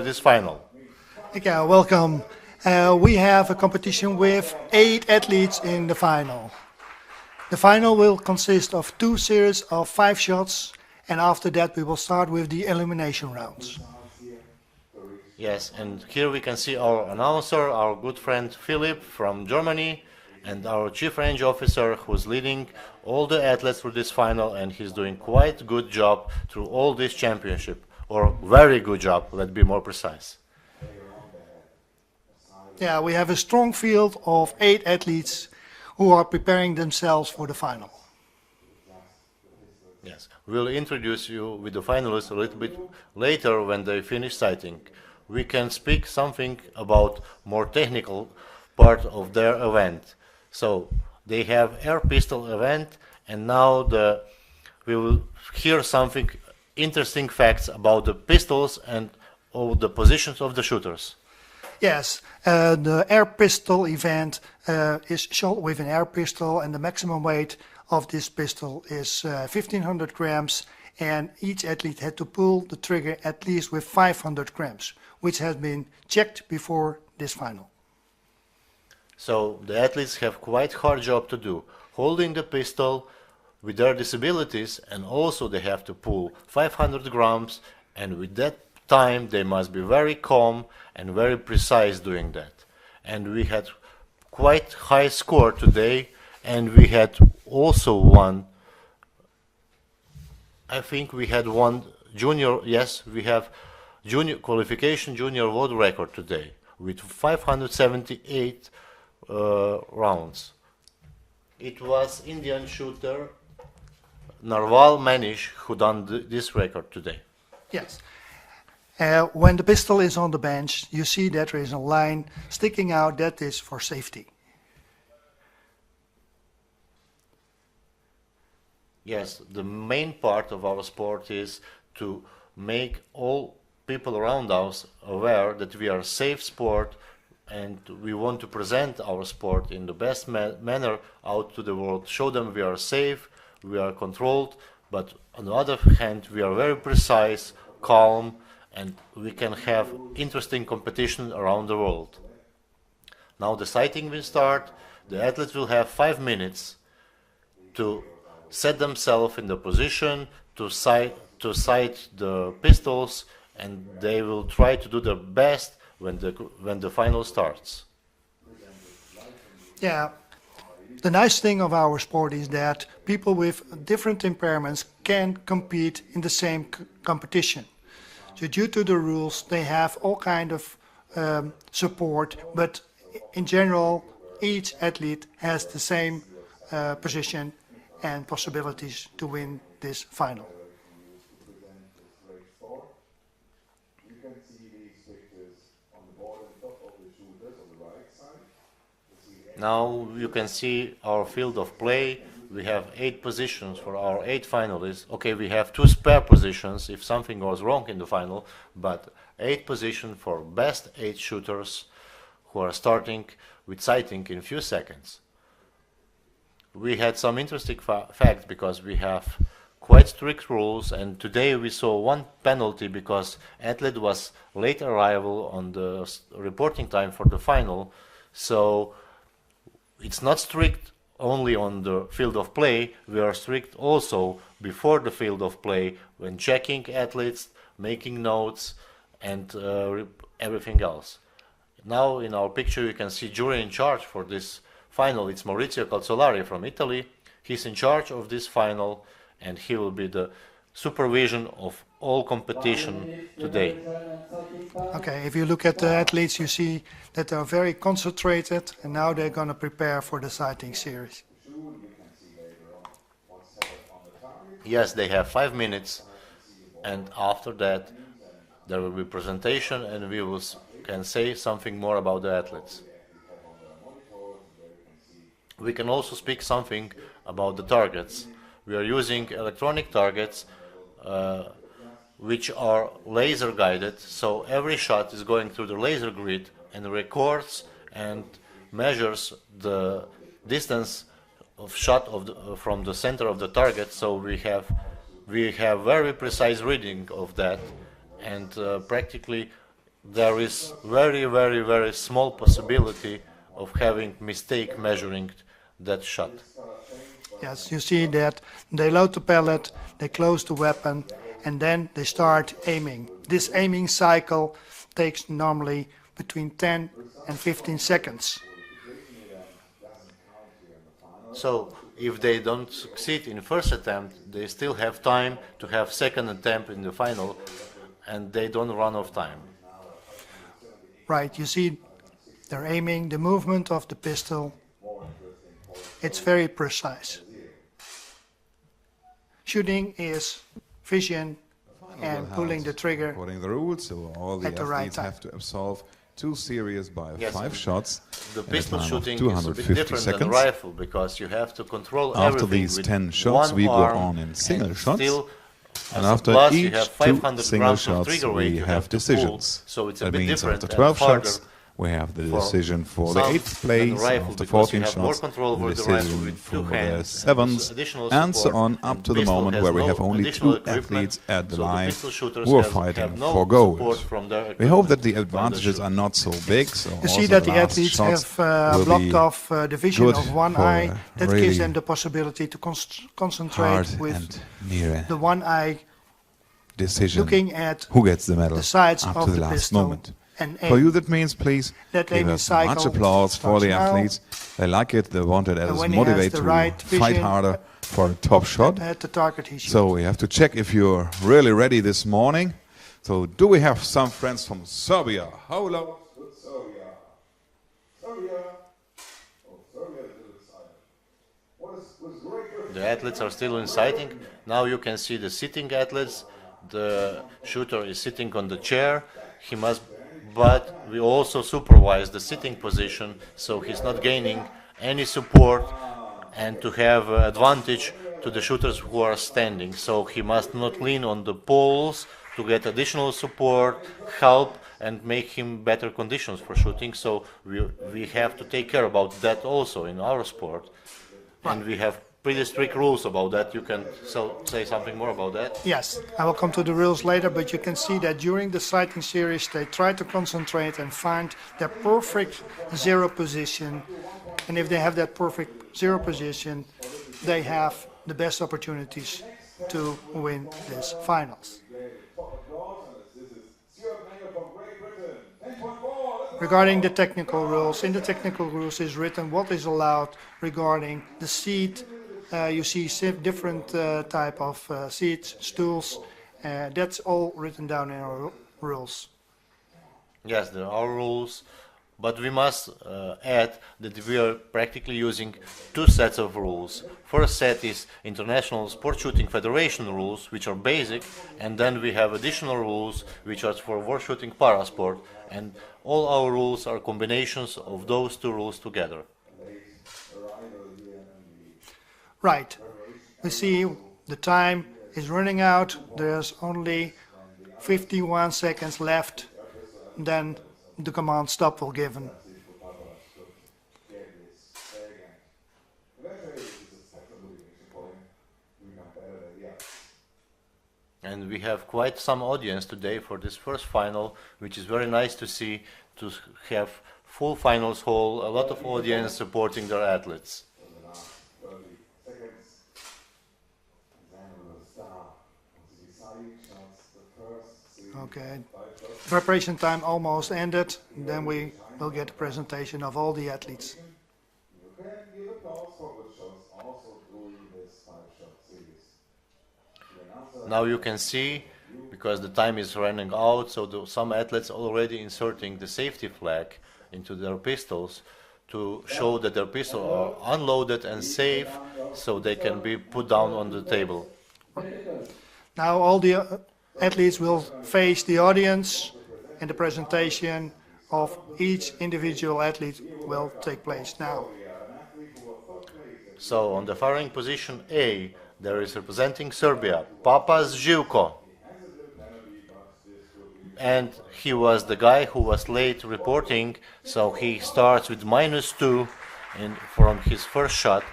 for this final. Okay, welcome. We have a competition with 8 athletes in the final. The final will consist of 2 series of 5 shots, and after that we will start with the elimination rounds. Yes, and here we can see our announcer, our good friend Philip from Germany, and our chief range officer who's leading all the athletes through this final, and he's doing quite a good job through all this championship, or very good job, let's be more precise. Yeah, we have a strong field of 8 athletes who are preparing themselves for the final. Yes, we'll introduce you with the finalists a little bit later when they finish sighting. We can speak something about more technical part of their event. So they have air pistol event, and now we will hear something interesting facts about the pistols and all the positions of the shooters. Yes, the air pistol event is shot with an air pistol, and the maximum weight of this pistol is 1500 grams, and each athlete had to pull the trigger at least with 500 grams, which has been checked before this final. So the athletes have quite hard job to do, holding the pistol with their disabilities, and also they have to pull 500 grams, and with that time they must be very calm and very precise doing that. And we had quite high score today, and we had also one, I think we had one junior, yes, we have junior qualification junior world record today with 578 rounds. It was Indian shooter Narwal Manish who done this record today. Yes. When the pistol is on the bench, you see that there is a line sticking out. That is for safety. Yes, the main part of our sport is to make all people around us aware that we are a safe sport, and we want to present our sport in the best manner out to the world, show them we are safe, we are controlled, but on the other hand we are very precise, calm, and we can have interesting competition around the world. Now the sighting will start. The athletes will have 5 minutes to set themselves in the position to sight the pistols, and they will try to do their best when the final starts. Yeah, the nice thing of our sport is that people with different impairments can compete in the same competition. So due to the rules, they have all kind of support, but in general, each athlete has the same position and possibilities to win this final. Now you can see our field of play. We have 8 positions for our 8 finalists. Okay, we have 2 spare positions if something goes wrong in the final, but 8 positions for best 8 shooters who are starting with sighting in a few seconds. We had some interesting facts because we have quite strict rules, and today we saw one penalty because athlete was late arrival on the reporting time for the final. So it's not strict only on the field of play, we are strict also before the field of play when checking athletes, making notes, and everything else. Now in our picture you can see jury in charge for this final. It's Maurizio Calzolari from Italy. He's in charge of this final, and he will be the supervision of all competition today. Okay, if you look at the athletes, you see that they're very concentrated, and now they're going to prepare for the sighting series. Yes, they have 5 minutes, and after that there will be presentation, and we can say something more about the athletes. We can also speak something about the targets. We are using electronic targets which are laser guided, so every shot is going through the laser grid and records and measures the distance of shot from the center of the target. So we have very precise reading of that, and practically there is very, very, very small possibility of having mistake measuring that shot. Yes, you see that they load the pellet, they close the weapon, and then they start aiming. This aiming cycle takes normally between 10 and 15 seconds. So if they don't succeed in first attempt, they still have time to have second attempt in the final, and they don't run out of time. Right, you see they're aiming, the movement of the pistol, it's very precise. Shooting is vision and pulling the trigger According to the rules, so all the at the right athletes time. have to absolve 2 series by Yes, 5 shots The at a pistol time of shooting is a bit 250 different than seconds. rifle because you have to control After everything these with 10 shots, one we go arm, on in single and shots. still, And as a after plus, you each have 2 500 single grams of shots, trigger weight we you have to pull, decisions. so it's a That bit means different after and 12 harder shots, we have the for decision for the some 8th than place, rifle after because you 14 have more shots, control the over the rifle decision with for two the hands, 7th, additional and so support, on, up and to the pistol moment has where we no have only additional 2 equipment, athletes at the so the line pistol shooters who are have fighting no for support gold. from their We hope that equipment the from the advantages shooter. are not so big, so You also see that the last athletes shots have will blocked be off the vision good of one for eye. That really gives them the possibility to concentrate hard with and near the one eye decision looking at who gets the medal the sides up of to the the last pistol moment. and For aim. you, that means please That give aiming us much cycle applause for starts the now. athletes. They like it, they want it And as when he has motivate the to right fight vision harder for a top shot. at the target he shoots. So we have to check if you're really ready this morning. So do we have some friends from Serbia? Hello. The athletes are still inciting. Now you can see the sitting athletes. The shooter is sitting on the chair. He must, but we also supervise the sitting position, so he's not gaining any support, and to have advantage to the shooters who are standing. So he must not lean on the poles to get additional support, help, and make him better conditions for shooting. So we have to take care about that also in our sport, and we have pretty strict rules about that. You can say something more about that? Yes, I will come to the rules later, but you can see that during the sighting series they try to concentrate and find their perfect zero position. And if they have that perfect zero position, they have the best opportunities to win this finals. Regarding the technical rules, in the technical rules is written what is allowed regarding the seat. You see different type of seats, stools. That's all written down in our rules. Yes, there are rules, but we must add that we are practically using 2 sets of rules. First set is International Sport Shooting Federation rules, which are basic, and then we have additional rules, which are for war shooting parasport, and all our rules are combinations of those 2 rules together. Right. We see the time is running out. There's only 51 seconds left. Then the command stop will given. And we have quite some audience today for this first final, which is very nice to see, to have full finals hall, a lot of audience supporting their athletes. Okay. Preparation time almost ended. Then we will get a presentation of all the athletes. Now you can see, because the time is running out, so some athletes already inserting the safety flag into their pistols to show that their pistols are unloaded and safe, so they can be put down on the table. Now all the athletes will face the audience and the presentation of each individual athlete will take place now. So on the firing position A, there is representing Serbia, Papas Živko. And he was the guy who was late reporting, so he starts with -2 from his first shot.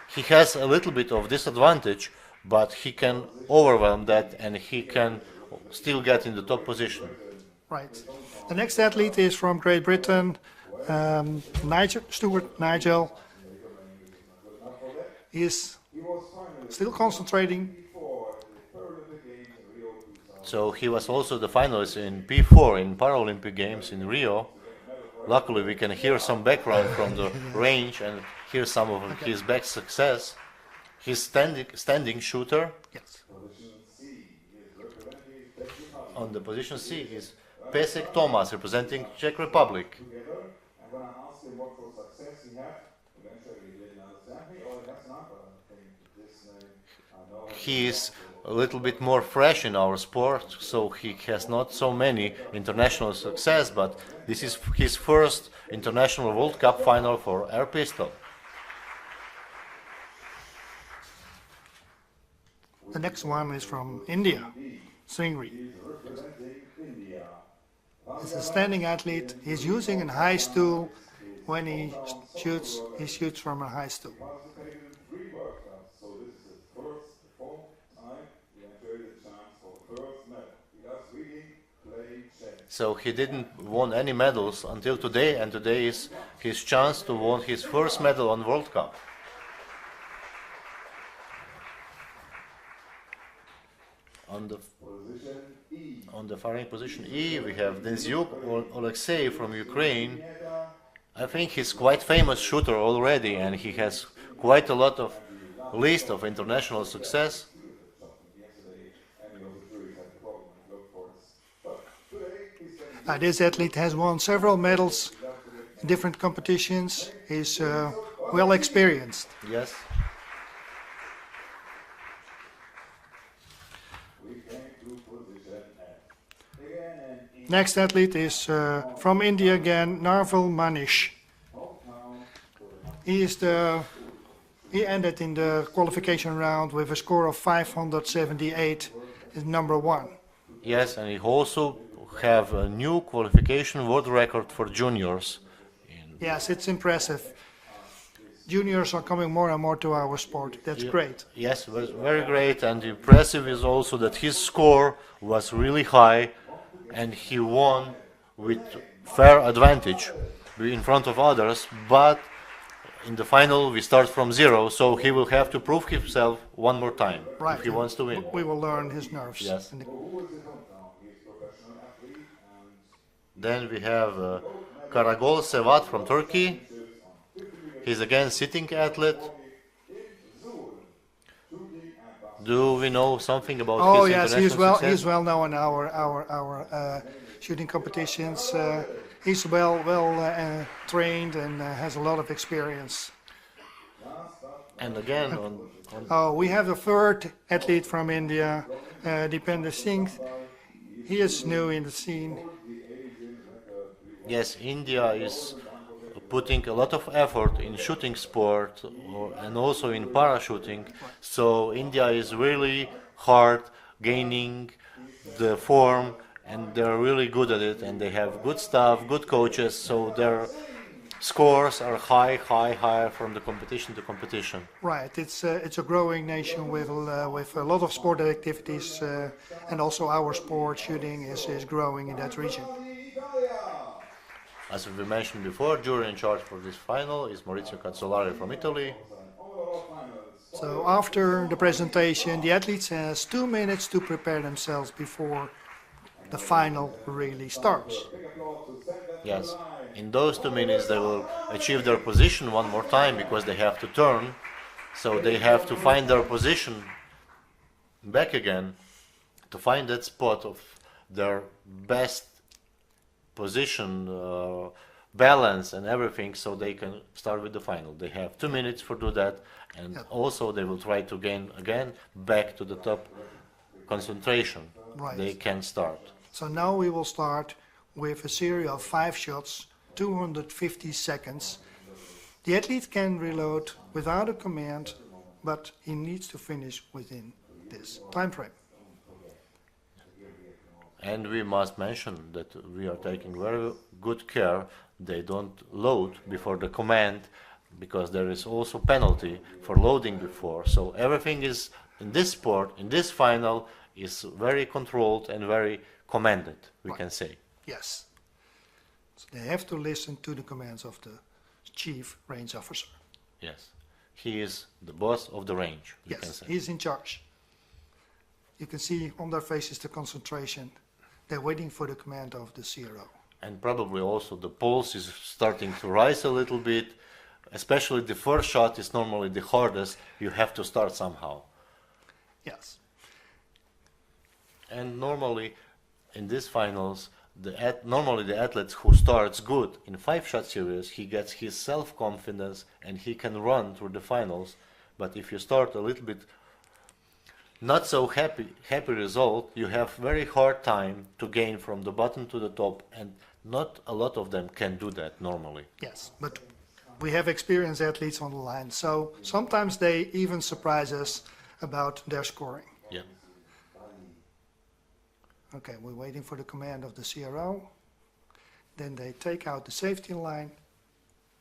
He has a little bit of disadvantage, but he can overwhelm that and he can still get in the top position. Right. The next athlete is from Great Britain, Stuart Nigel. He is still concentrating. So he was also the finalist in P4 in Paralympic Games in Rio. Luckily, we can hear some background from the range and hear some of his back success. He's standing shooter. Yes. On the position C is Pesek Tomas, representing Czech Republic. He is a little bit more fresh in our sport, so he has not so many international success, but this is his first international World Cup final for air pistol. The next one is from India, Singri. He's a standing athlete. He's using a high stool. When he shoots from a high stool. So he didn't won any medals until today, and today is his chance to win his first medal on World Cup. On the firing position E, we have Denzyuk Oleksiy from Ukraine. I think he's quite famous shooter already, and he has quite a lot of list of international success. This athlete has won several medals in different competitions. He's well experienced. Yes. Next athlete is from India again, Narval Manish. He ended in the qualification round with a score of 578, is number 1. Yes, and he also have a new qualification world record for juniors. Yes, it's impressive. Juniors are coming more and more to our sport. That's great. Yes, very great, and impressive is also that his score was really high, and he won with fair advantage in front of others, but in the final we start from 0, so he will have to prove himself one more time if he wants to win. We will learn his nerves. Yes. Then we have Karagol Sevat from Turkey. He's again sitting athlete. Do we know something about Oh his yes, international success? he's well known in our shooting competitions. He's well trained and has a lot of experience. And again, We have a third athlete from India, Dipender Singh. He is new in the scene. yes, India is putting a lot of effort in shooting sport and also in parachuting. So India is really hard gaining the form, and they're really good at it, and they have good staff, good coaches, so their scores are higher from the competition to competition. Right, it's a growing nation with a lot of sport activities, and also our sport shooting is growing in that region. As we mentioned before, jury in charge for this final is Maurizio Cazzolari from Italy. So after the presentation, the athletes has 2 minutes to prepare themselves before the final really starts. Yes, in those 2 minutes they will achieve their position one more time because they have to turn, so they have to find their position back again to find that spot of their best position, balance and everything, so they can start with the final. They have 2 minutes for do that, and also they will try to gain again back to the top concentration. Right. They can start. So now we will start with a series of 5 shots, 250 seconds. The athlete can reload without a command, but he needs to finish within this time frame. And we must mention that we are taking very good care they don't load before the command, because there is also penalty for loading before. So everything is in this sport, in this final, is very controlled and very commanded, we can say. Yes. So they have to listen to the commands of the chief range officer. Yes. He is the boss of the range, you can Yes, say. he's in charge. You can see on their faces the concentration. They're waiting for the command of the CRO. And probably also the pulse is starting to rise a little bit. Especially the first shot is normally the hardest. You have to start somehow. Yes. And normally in these finals, normally the athlete who starts good in 5-shot series, he gets his self-confidence and he can run through the finals. But if you start a little bit not so happy result, you have very hard time to gain from the bottom to the top, and not a lot of them can do that normally. Yes, but we have experienced athletes on the line, so sometimes they even surprise us about their scoring. Yeah. Okay, we're waiting for the command of the CRO. Then they take out the safety line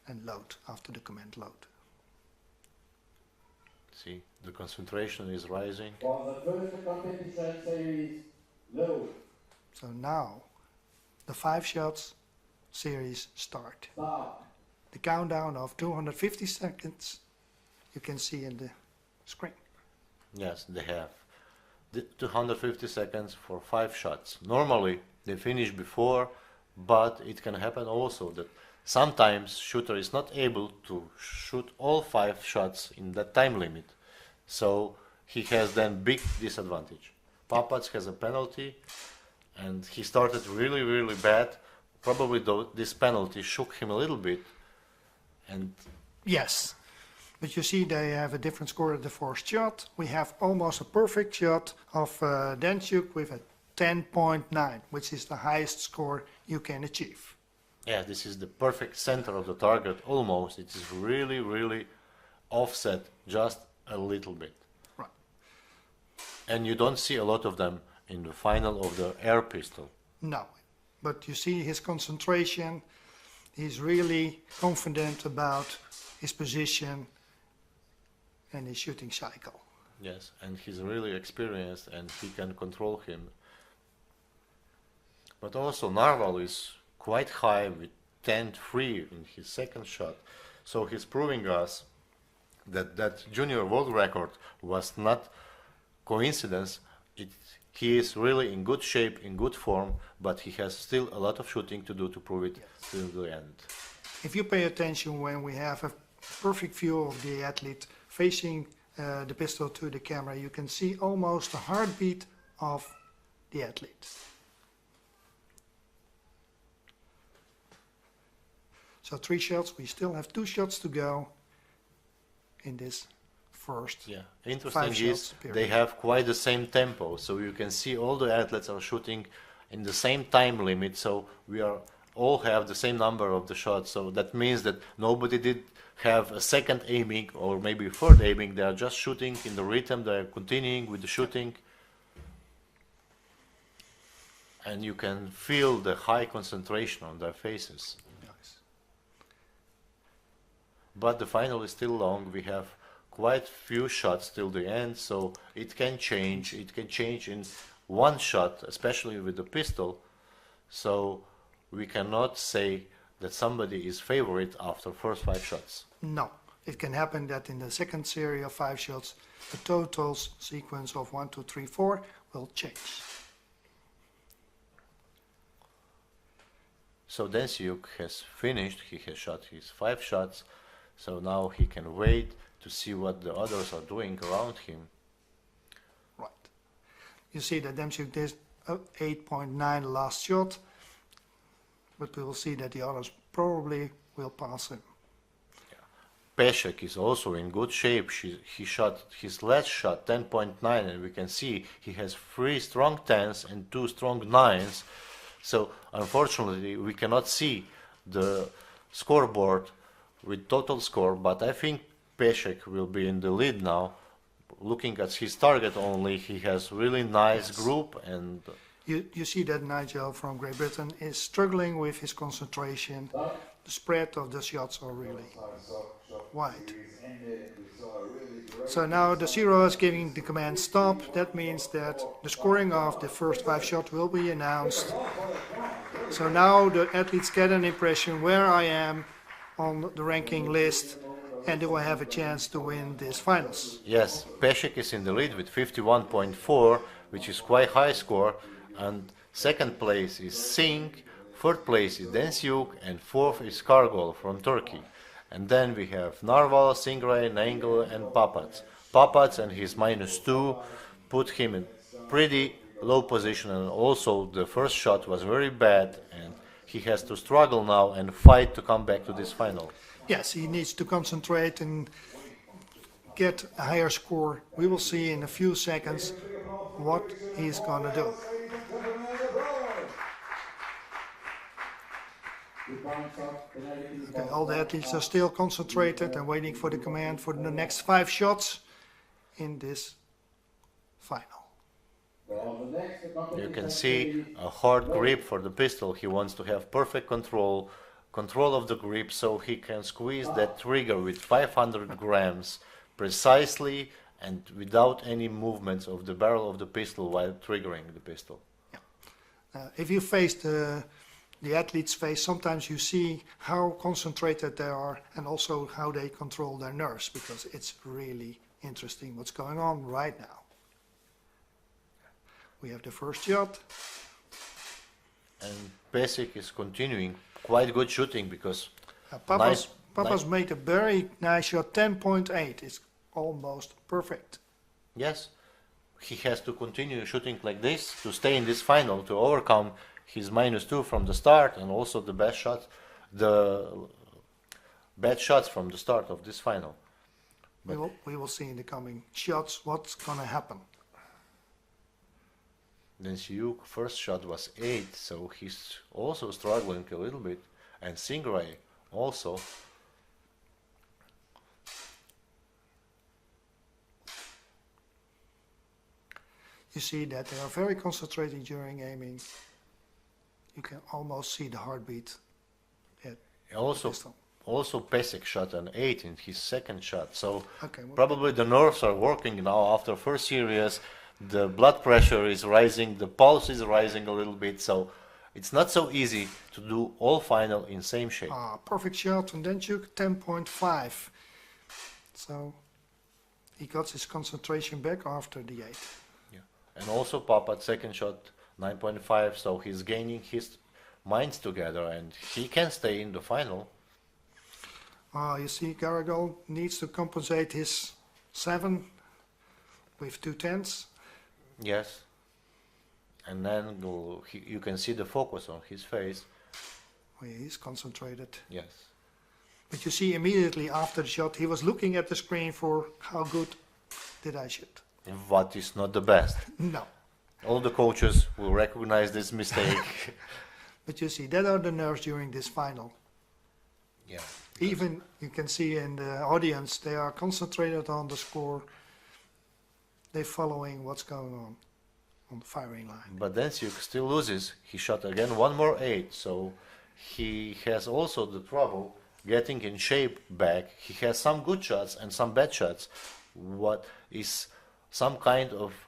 and load after the command load. See, the concentration is rising. For the first competition series, load. So now the 5 shots series start. Start. The countdown of 250 seconds you can see in the screen. Yes, they have the 250 seconds for 5 shots. Normally they finish before, but it can happen also that sometimes shooter is not able to shoot all 5 shots in that time limit. So he has then big disadvantage. Papac has a penalty and he started really, really bad. Probably this penalty shook him a little bit. And Yes, but you see they have a different score at the first shot. We have almost a perfect shot of Danchuk with a 10.9, which is the highest score you can achieve. yeah, this is the perfect center of the target almost. It is really, really offset just a little bit. Right. And you don't see a lot of them in the final of the air pistol. No, but you see his concentration. He's really confident about his position and his shooting cycle. Yes, and he's really experienced and he can control him. But also Narval is quite high with 10-3 in his second shot. So he's proving us that that junior world record was not coincidence. He is really in good shape, in good form, but he has still a lot of shooting to do to prove it till the end. If you pay attention when we have a perfect view of the athlete facing the pistol to the camera, you can see almost the heartbeat of the athlete. So 3 shots, we still have 2 shots to go in this first. Yeah, 5 interesting shots is period. they have quite the same tempo, so you can see all the athletes are shooting in the same time limit, so we are all have the same number of the shots, so that means that nobody did have a second aiming or maybe third aiming. They are just shooting in the rhythm, they are continuing with the shooting, and you can feel the high concentration on their faces. Nice. But the final is still long. We have quite few shots till the end, so it can change. It can change in one shot, especially with the pistol. So we cannot say that somebody is favorite after first 5 shots. No, it can happen that in the second series of 5 shots, the total sequence of 1, 2, 3, 4 will change. So Dansiuk has finished. He has shot his 5 shots. So now he can wait to see what the others are doing around him. Right. You see that Demchuk did 8.9 last shot, but we will see that the others probably will pass him. Peszek is also in good shape. He shot his last shot 10.9, and we can see he has 3 strong 10s and 2 strong 9s. So unfortunately we cannot see the scoreboard with total score, but I think Peszek will be in the lead now. Looking at his target only, he has really nice group, and You see that Nigel from Great Britain is struggling with his concentration. The spread of the shots are really wide. So now the zero is giving the command stop. That means that the scoring of the first 5 shots will be announced. So now the athletes get an impression where I am on the ranking list, and do I have a chance to win these finals? Yes, Pešek is in the lead with 51.4, which is quite high score, and second place is Singh, third place is Densyuk, and fourth is Kargol from Turkey. And then we have Narval, Singray, Nengel, and Papats. Papats and his -2 put him in pretty low position, and also the first shot was very bad, and he has to struggle now and fight to come back to this final. Yes, he needs to concentrate and get a higher score. We will see in a few seconds what he's going to do. Okay, all the athletes are still concentrated and waiting for the command for the next 5 shots in this final. You can see a hard grip for the pistol. He wants to have perfect control of the grip, so he can squeeze that trigger with 500 grams precisely and without any movements of the barrel of the pistol while triggering the pistol. If you face the athlete's face, sometimes you see how concentrated they are and also how they control their nerves, because it's really interesting what's going on right now. We have the first shot. And Pešek is continuing quite good shooting because Papa's made a very nice shot, 10.8. It's almost perfect. Yes, he has to continue shooting like this to stay in this final, to overcome his -2 from the start and also the bad shots from the start of this final. We will see in the coming shots what's going to happen. Then Siuk first shot was 8, so he's also struggling a little bit, and Singray also. You see that they are very concentrated during aiming. You can almost see the heartbeat. Also Pešek shot an 8 in his second shot, so Okay, well, probably the nerves are working now after first series. The blood pressure is rising, the pulse is rising a little bit, so it's not so easy to do all final in same shape. perfect shot, and then took 10.5. So he got his concentration back after the 8. Yeah. And also Papat second shot 9.5, so he's gaining his minds together and he can stay in the final. You see Garagol needs to compensate his 7 with 2 10s. Yes. And then you can see the focus on his face. He's concentrated. Yes. But you see immediately after the shot, he was looking at the screen for how good did I shoot. What is not the best. No. All the coaches will recognize this mistake. But you see, that are the nerves during this final. Yeah. Even you can see in the audience, they are concentrated on the score. They're following what's going on the firing line. But Densyuk still loses. He shot again one more 8, so he has also the trouble getting in shape back. He has some good shots and some bad shots. What is some kind of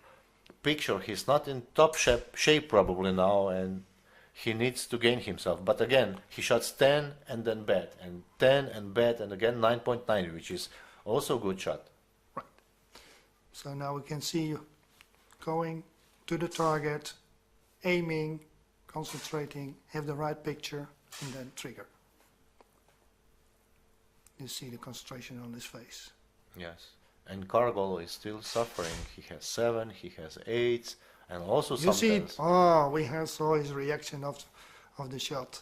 picture? He's not in top shape probably now, and he needs to gain himself. But again, he shots 10 and then bad, and 10 and bad, and again 9.9, which is also a good shot. Right. So now we can see you going to the target, aiming, concentrating, have the right picture, and then trigger. You see the concentration on his face. Yes. And Kargol is still suffering. He has 7, he has 8, and also You see, sometimes. we saw his reaction of the shot.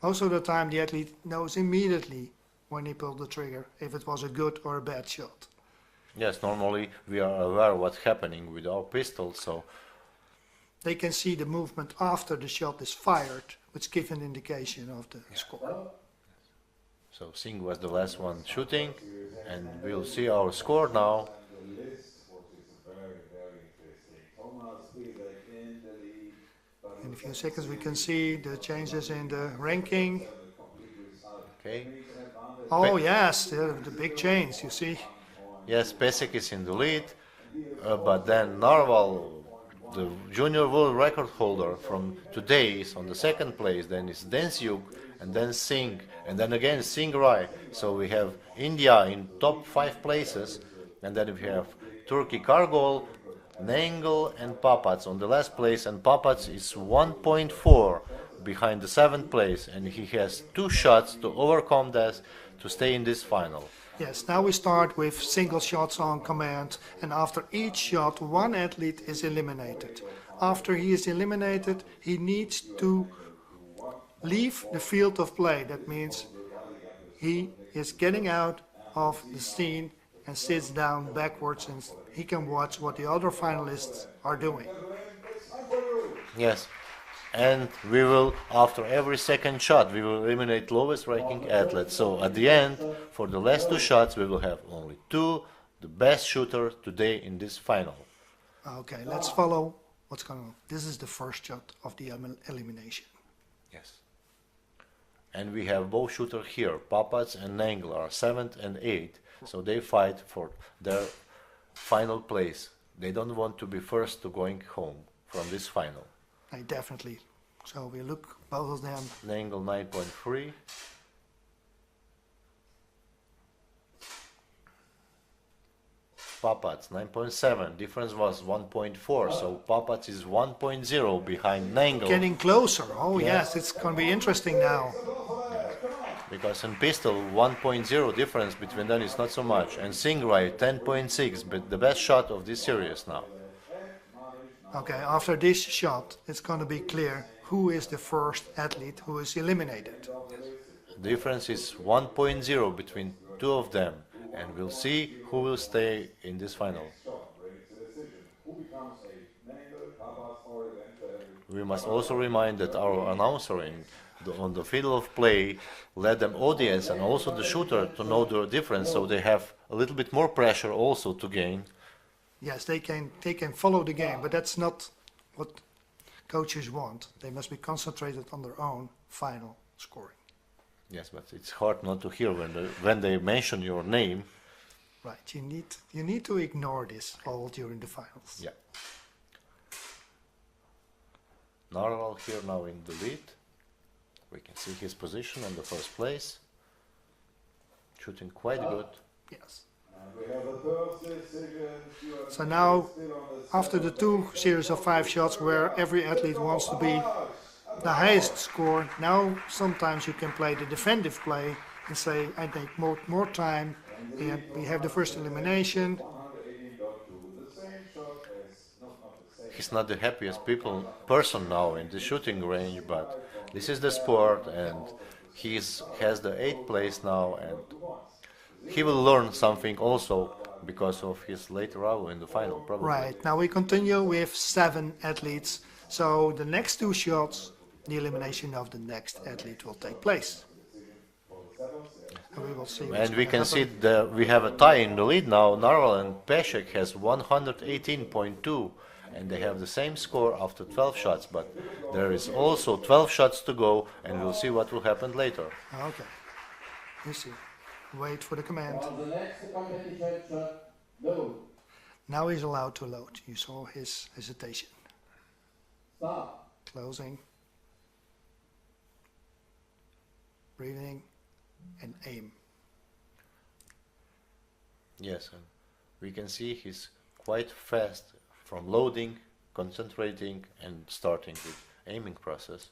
Most of the time, the athlete knows immediately when he pulled the trigger if it was a good or a bad shot. Yes, normally we are aware what's happening with our pistol, so They can see the movement after the shot is fired, which gives an indication of the score. so Singh was the last one shooting, and we'll see our score now. In a few seconds, we can see the changes in the ranking. Okay. Oh yes, the big change. You see. Yes, Pešek is in the lead, but then Narval the junior world record holder from today is on the second place, then it's Densyuk, and then Singh, and then again Singh Rai. So we have India in top 5 places, and then we have Turkey Kargol, Nangle, and Papats on the last place, and Papats is 1.4 behind the 7th place, and he has 2 shots to overcome that to stay in this final. Yes, now we start with single shots on command, and after each shot, one athlete is eliminated. After he is eliminated, he needs to leave the field of play. That means he is getting out of the scene and sits down backwards, and he can watch what the other finalists are doing. Yes, and we will, after every second shot, we will eliminate lowest ranking athletes. So at the end, for the last 2 shots, we will have only 2, the best shooter today in this final. Okay, let's follow what's going on. This is the first shot of the elimination. Yes. And we have both shooters here, Papats and Nangle are 7th and 8th, so they fight for their final place. They don't want to be first to going home from this final. Definitely. So we look both of them. Nangle 9.3. Papats 9.7. Difference was 1.4. So Papats is 1.0 behind Nangle. Getting closer. Oh Yes. yes, it's going to be interesting now. Because in pistol 1.0 difference between them is not so much. And Singrai 10.6, but the best shot of this series now. Okay, after this shot, it's going to be clear who is the first athlete who is eliminated. The difference is 1.0 between 2 of them, and we'll see who will stay in this final. We must also remind that our announcer on the field of play let them audience and also the shooter to know the difference, so they have a little bit more pressure also to gain. Yes, they can follow the game, but that's not what coaches want. They must be concentrated on their own final scoring. Yes, but it's hard not to hear when they mention your name. Right, you need to ignore this all during the finals. Yeah. Narwhal here now in the lead. We can see his position on the first place. Shooting quite good. Yes. We have a first decision. So now, after the 2 series of 5 shots where every athlete wants to be the highest score, now sometimes you can play the defensive play and say, I take more time, and we have the first elimination. He's not the happiest person now in the shooting range, but this is the sport, and he has the 8th place now, and he will learn something also because of his later hour in the final, probably. Right, now we continue with 7 athletes. So the next 2 shots, the elimination of the next athlete will take place. And we will see. And we can see we have a tie in the lead now. Narwhal and Peshek has 118.2, and they have the same score after 12 shots, but there is also 12 shots to go, and we'll see what will happen later. Okay, you see. Wait for the command. On the next competition shot, load. Now he's allowed to load. You saw his hesitation. Start. Closing. Breathing. And aim. Yes, and we can see he's quite fast from loading, concentrating, and starting the aiming process.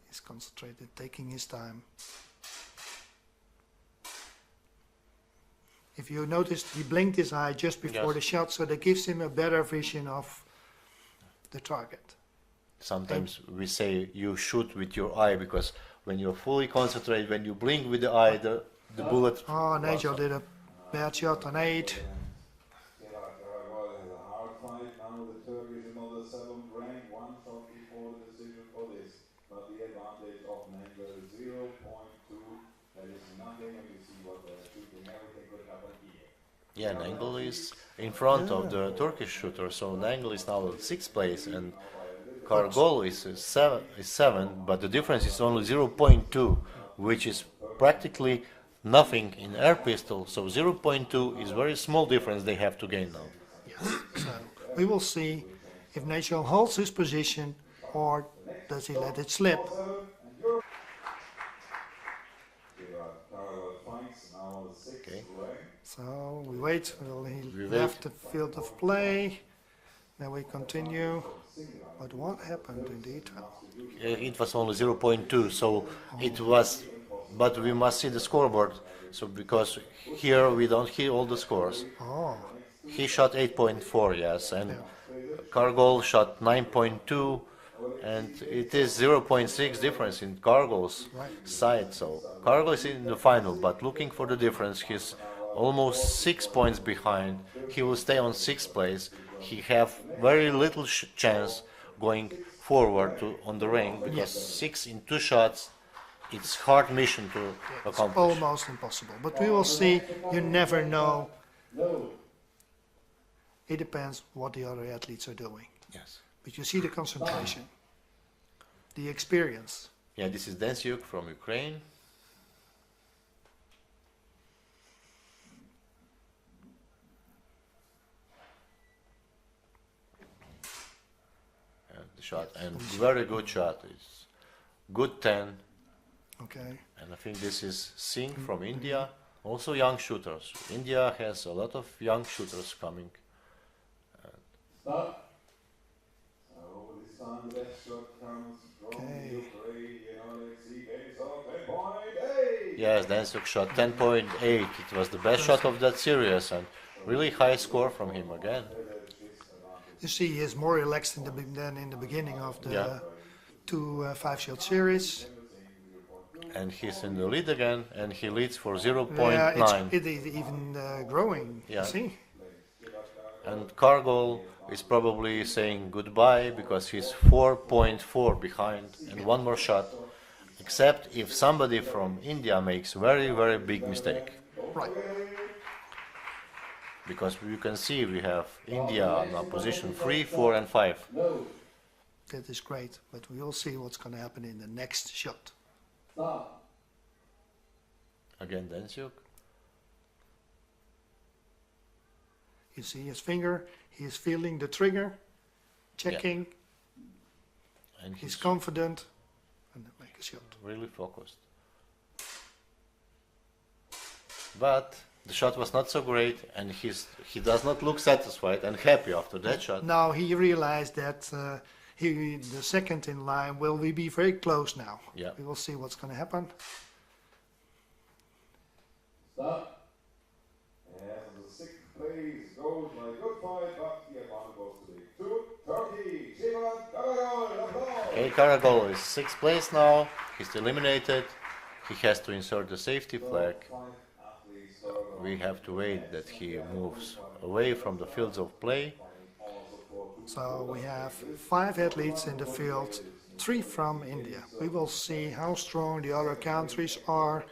He's concentrated, taking his time. If you noticed, he blinked his eye just before Yes. the shot, so that gives him a better vision of the target. Sometimes we say you shoot with your eye, because when you're fully concentrated, when you blink with the eye, the bullet... Oh, Nigel did a bad shot on 8. Has a hard fight now. The Turkish is another 7th rank, 1 shot before the decision for this. But the advantage of Nangle is 0.2. That is nothing, and you see what they're shooting. Everything could happen here. Yeah, Nangle is in front of the Turkish shooter, so Nangle is now at 6th place, and Kargol is 7, but the difference is only 0.2, which is practically nothing in air pistol, so 0.2 is very small difference they have to gain now. Yeah, So we will see if Nigel holds his position or does he let it slip. Okay. So we wait until he We left wait. the field of play. Then we continue. But what happened in detail? It was only 0.2, so it was, but we must see the scoreboard. So because here we don't hear all the scores. Oh, He shot 8.4, yes, and Cargol shot 9.2, and it is 0.6 difference in Cargol's side. So Cargol is in the final, but looking for the difference, he's almost 6 points behind. He will stay on 6th place. He have very little chance going forward on the ring because 6 in 2 shots, it's hard mission to it's accomplish. almost impossible. But we will see. You never know. It depends what the other athletes are doing. Yes. But you see the concentration, the experience. Yeah, this is Densyuk from Ukraine. And the shot, and very good shot. It's good 10, Okay. and I think this is Singh from India. Also young shooters. India has a lot of young shooters coming. Stop. So this time the best shot comes from Okay. Ukraine. Let's see, games of 10.8. Yes, Densyuk shot 10.8. It was the best shot of that series, and really high score from him again. You see, he is more relaxed than in the beginning of the Yeah. two 5-shot series. And he's in the lead again, and he leads for Yeah, 0.9. it is even growing. Yeah. You see, And Cargol is probably saying goodbye because he's 4.4 behind and one more shot. Except if somebody from India makes very, very big mistake. right? Because you can see we have India on position 3, 4, and 5. That is great. But we will see what's going to happen in the next shot. Stop. Again, Densyuk. You see his finger. He is feeling the trigger, checking. And He's he's confident, and then make a shot. really focused. But the shot was not so great, and he does not look satisfied and happy after that shot. Now he realized that the second in line will be very close now. Yeah. We will see what's going to happen. Stop. And the 6th place goes by good fight, but the advantage goes to Turkey. Shivan Karagol, applause. Okay, Caragol is 6th place now. He's eliminated. He has to insert the safety flag. We have to wait that he moves away from the fields of play. So we have 5 athletes in the field, 3 from India. We will see how strong the other countries are,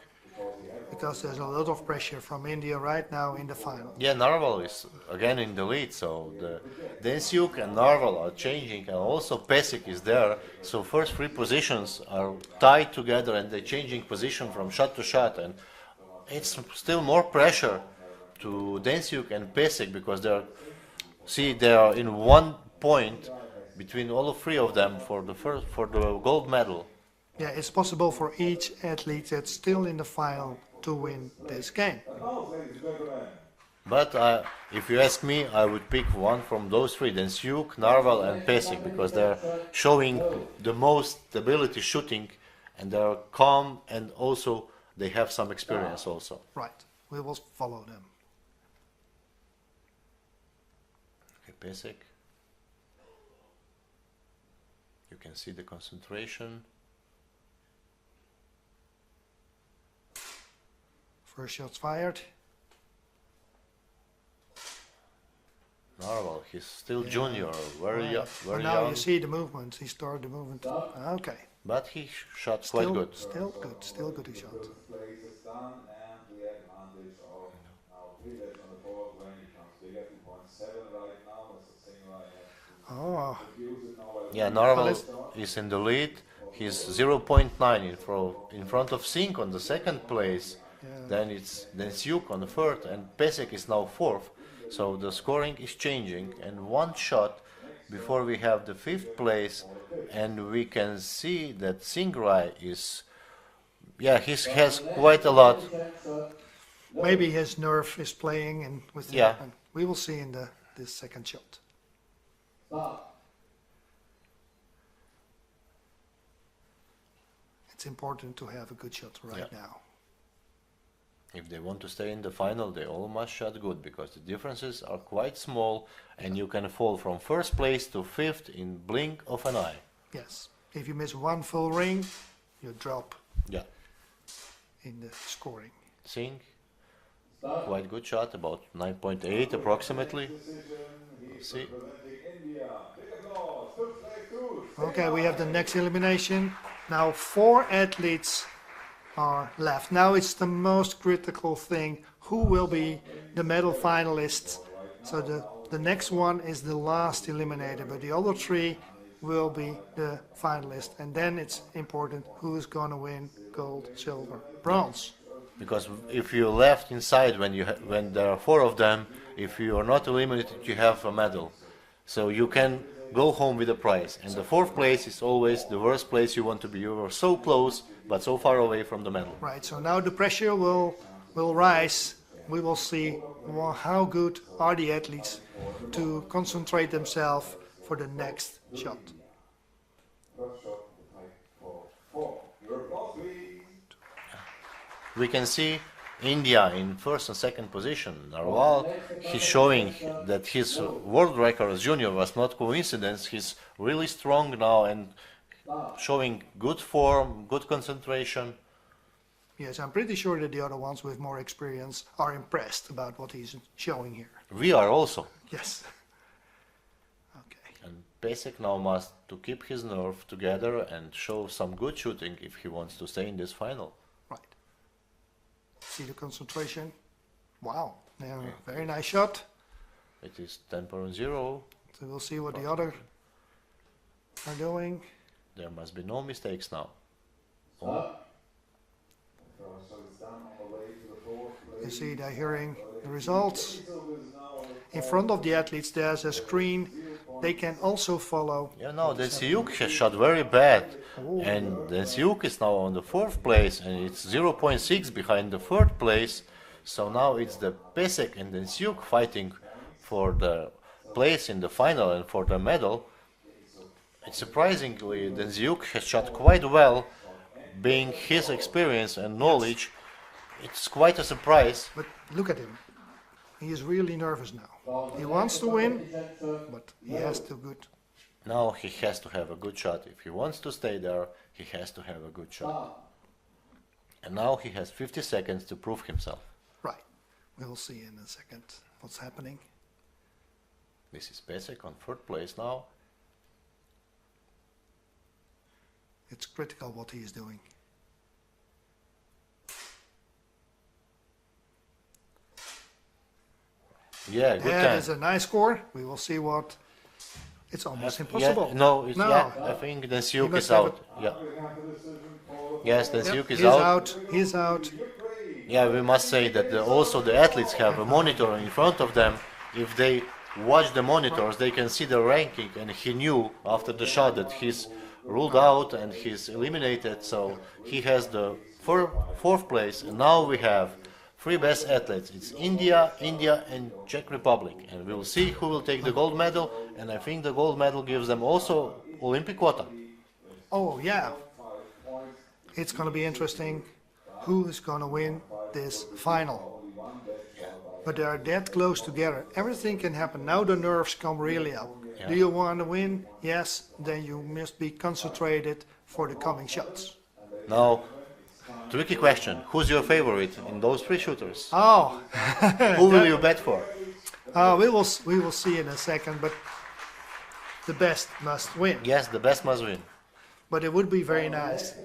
because there's a lot of pressure from India right now in the final. Yeah, Narval is again in the lead, so the Densyuk and Narval are changing, and also Pesik is there. So first 3 positions are tied together, and they're changing position from shot to shot, and it's still more pressure to Densyuk and Pesik because they are in 1 point between all 3 of them for the gold medal. Yeah, it's possible for each athlete that's still in the final to win this game. Applause, ladies and gentlemen. But if you ask me, I would pick one from those 3, Densyuk, Narval, and Pesik, because they're showing the most ability shooting, and they're calm, and also they have some experience also. Right, we will follow them. Okay, Pesik. You can see the concentration. First shot's fired. Narval, he's still junior, very young, But very now young, you see the movement. He started the movement. Okay, but he shot quite good. Still good he shot. First place is done, and the advantage of now Pistolet on the 4th rank becomes bigger, 2.7 right now. That's the thing right now. Oh, Use it now. Yeah, Narval is in the lead. He's 0.9 in front of Singh on the 2nd place. yeah. Then it's Densyuk on the 3rd, and Pesek is now 4th. So the scoring is changing, and one shot before we have the 5th place, and we can see that Singrai is, yeah, he has quite a lot. Maybe his nerve is playing and with him, Yeah. and we will see in this second shot. It's important to have a good shot right Yeah. now. If they want to stay in the final, they all must shot good, because the differences are quite small, and you can fall from 1st place to 5th in blink of an eye. Yes. If you miss one full ring, you drop Yeah. in the scoring. Singh, quite good shot, about 9.8 approximately. See, India. Big applause. Fifth place too. Okay, we have the next elimination. Now 4 athletes are left. Now it's the most critical thing. Who will be the medal finalists? So the next one is the last eliminator, but the other 3 will be the finalists. And then it's important who's going to win gold, silver, bronze. because if you left inside when there are 4 of them, if you are not eliminated, you have a medal, so you can go home with a prize. And the 4th place is always the worst place you want to be. You are so close, but so far away from the medal. Right, so now the pressure will rise. We will see how good are the athletes to concentrate themselves for the next shot. First shot, the tie for 4. Your applause, please. We can see India in 1st and 2nd position. Narwal, he's showing that his world record as junior was not coincidence. He's really strong now and showing good form, good concentration. Yes, I'm pretty sure that the other ones with more experience are impressed about what he's showing here. We are also. Yes. Okay. And Pesek now must to keep his nerve together and show some good shooting if he wants to stay in this final. Right. See the concentration. Wow. Yeah, very nice shot. It is 10.0. So we'll see what the other are doing. There must be no mistakes now. So it's down on the way to the 4th place. You see they're hearing the results. In front of the athletes there's a screen. They can also follow. Yeah, no, Densiuk has shot very bad. And Densiuk is now on the 4th place, and it's 0.6 behind the 3rd place. So now it's the Pesek and Densiuk fighting for the place in the final and for the medal. It's surprisingly, Densiuk has shot quite well, being his experience and knowledge. It's quite a surprise. But look at him. He is really nervous now. He wants to win, but he has to good. Now he has to have a good shot. If he wants to stay there, he has to have a good shot. And now he has 50 seconds to prove himself. Right. We'll see in a second what's happening. This is Pesek on 3rd place now. It's critical what he is doing. Yeah, good That time. is a nice score. We will see what. It's almost Yeah, impossible. no, it's, No. yeah, I think Densiuk must is have out. Yeah. Yes, Densiuk is He's out. out. He's out. Yeah, we must say that also the athletes have a monitor in front of them. If they watch the monitors, they can see the ranking, and he knew after the shot that he's ruled out and he's eliminated, so he has the 4th place, and now we have 3 best athletes. It's India, and Czech Republic, and we'll see who will take the gold medal, and I think the gold medal gives them also Olympic quota. Oh, yeah. It's going to be interesting who is going to win this final. But they are that close together. Everything can happen. Now the nerves come really up. Yeah. Do you want to win? Yes. Then you must be concentrated for the coming shots. Now, tricky question. Who's your favorite in those 3 shooters? Oh, Who will you bet for? we will see in a second. But the best must win. Yes, the best must win. But it would be very nice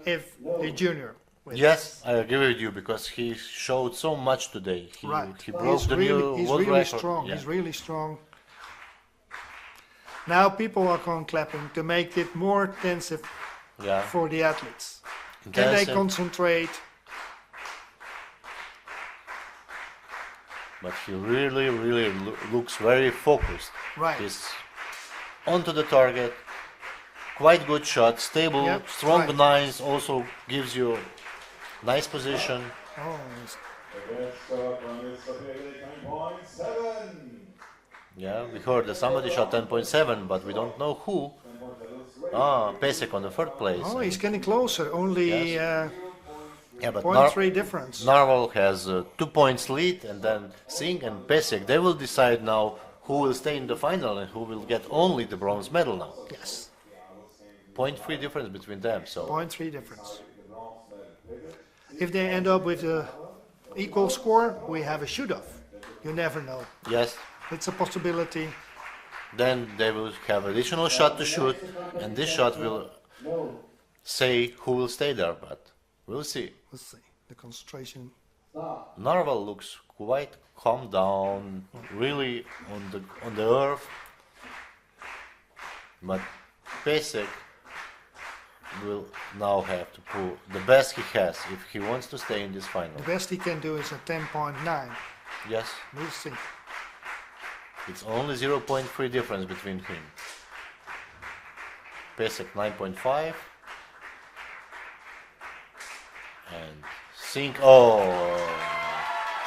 if a junior wins. Yes, I agree with you, because he showed so much today. Right. He broke the new He's world really record. strong. Yeah. He's really strong. Now people are going clapping to make it more intensive Yeah. for the athletes. Can they Intensive. concentrate? but he really, really looks very focused. Right. He's onto the target, quite good shot, stable, Yep, strong right. nines, also gives you nice position. Oh, it's- The best shot on this particular 10.7. Yeah, we heard that somebody shot 10.7, but we don't know who. Pesek on the third place. oh, he's getting closer. Only Yeah, but 0.3 difference. Narwhal has 2 points lead, and then Singh and Pesek, they will decide now who will stay in the final and who will get only the bronze medal now. Yes, 0.3 difference between them, so 0.3 difference. If they end up with a equal score, we have a shoot-off. You never know. yes, It's a possibility. then they will have additional shot to shoot, and this shot will say who will stay there, but we'll see. Let's see. The concentration. Narwhal looks quite calm down, really on the earth, but Pesek will now have to pull the best he has if he wants to stay in this final. The best he can do is a 10.9. Yes, We'll see. it's only 0.3 difference between him. Pesek 9.5 and Singh.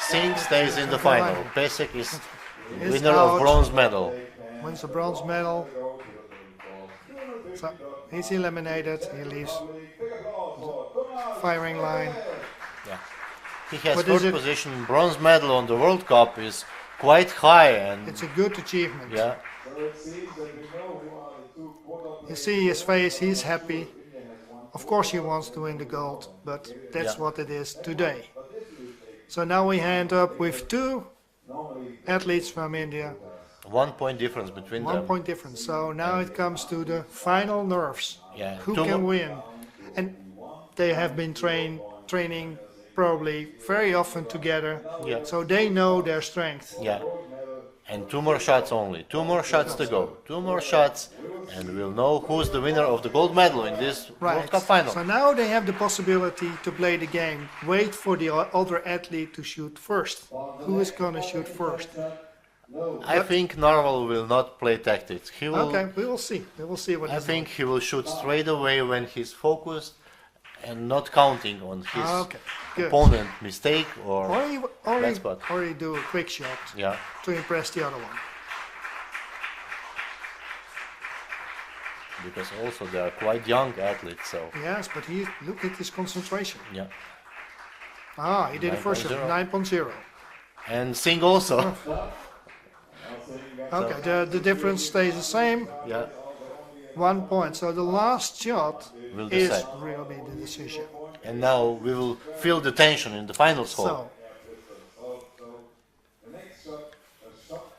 Singh stays in the final. Pesek is Is winner out. of bronze medal. Wins the bronze medal. So he's eliminated. He leaves firing line. Yeah. He has What is third it? position. Bronze medal on the World Cup is quite high, and It's a good achievement. yeah, So it seems that we know who are the two quarter You see his face. He's happy. Of course he wants to win the gold, but that's Yeah. what it is today. So now we end up with two athletes from India. 1 point difference between 1 them. point difference. So now it comes to the final nerves. Yeah, Who two can mo- win? And they have been training probably very often together. Yeah. So they know their strength. Yeah, and 2 more shots only. 2 more shots to go. 2 more shots, and we'll know who's the winner of the gold medal in this World Right. Cup final. So now they have the possibility to play the game. Wait for the other athlete to shoot first. Who is going to shoot first? I think Narwhal will not play tactics. He will. Okay, we will see. We will see what I he's think he will shoot straight away when he's focused and not counting on his doing. Okay, good. opponent mistake or Or spot. he do a quick shot yeah. to impress the other one. Because also they are quite young athletes, so Yes, but look at his concentration. yeah. Ah, he did the first shot, 9.0. And Singh also. Okay, the difference stays the same, yeah. 1 point. So the last shot Will is decide. really the decision. And now we will feel the tension in the finals hall. So,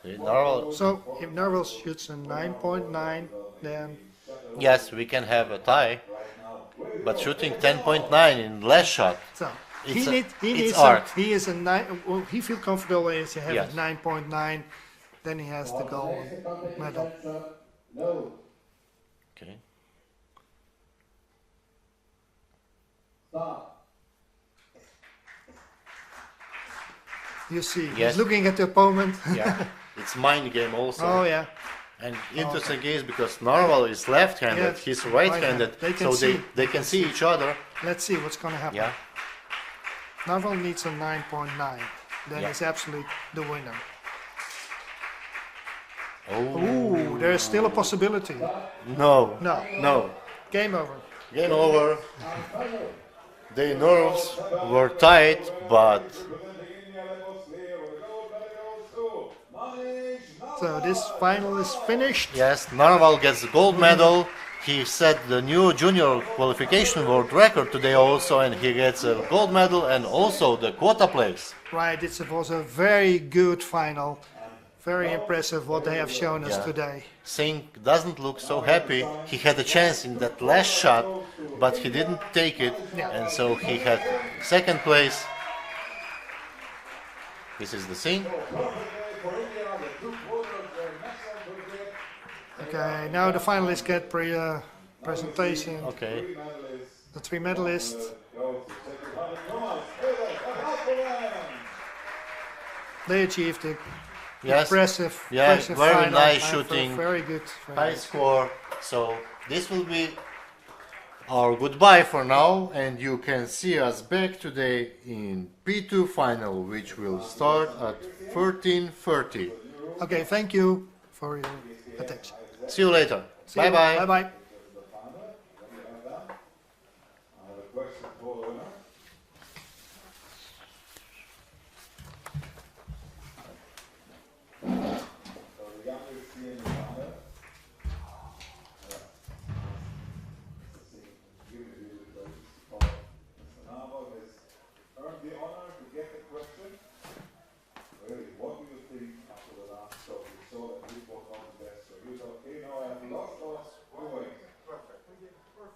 Okay, Narwhal, so if Narwhal shoots a 9.9, then yes, we can have a tie, but shooting 10.9 in last shot, so It's he it's needs art. he is a 9. Well, he feels comfortable if he has Yes. 9.9, then he has the gold medal. okay. You see, Yes. he's looking at the opponent. Yeah, it's mind game also. Oh yeah, And interesting is because Narwhal is left-handed, Yes, he's right-handed, right-handed. They can so see. they can see each other. let's see what's going to happen. Yeah, Narwhal needs a 9.9, then Yeah. he's absolutely the winner. oh Ooh, there's still a possibility. no, No, no, game over. game over. Their nerves were tight, but So this final is finished. yes, Narwhal gets the gold medal. He set the new junior qualification world record today also, and he gets a gold medal and also the quota place. Right, it was a very good final. Very impressive what they have shown us Yeah. today. Singh doesn't look so happy. He had a chance in that last shot, but he didn't take it, Yeah. and so he had second place. This is the Singh. Okay, now the finalists get presentation. Okay. The 3 medalists. They achieved it. Yes. Impressive, Yeah, impressive very final. nice I shooting. felt very good. High score. So this will be our goodbye for now, and you can see us back today in P2 final, which will start at 13:30. Okay, thank you for your attention. See you later. See you. Bye bye. Bye bye.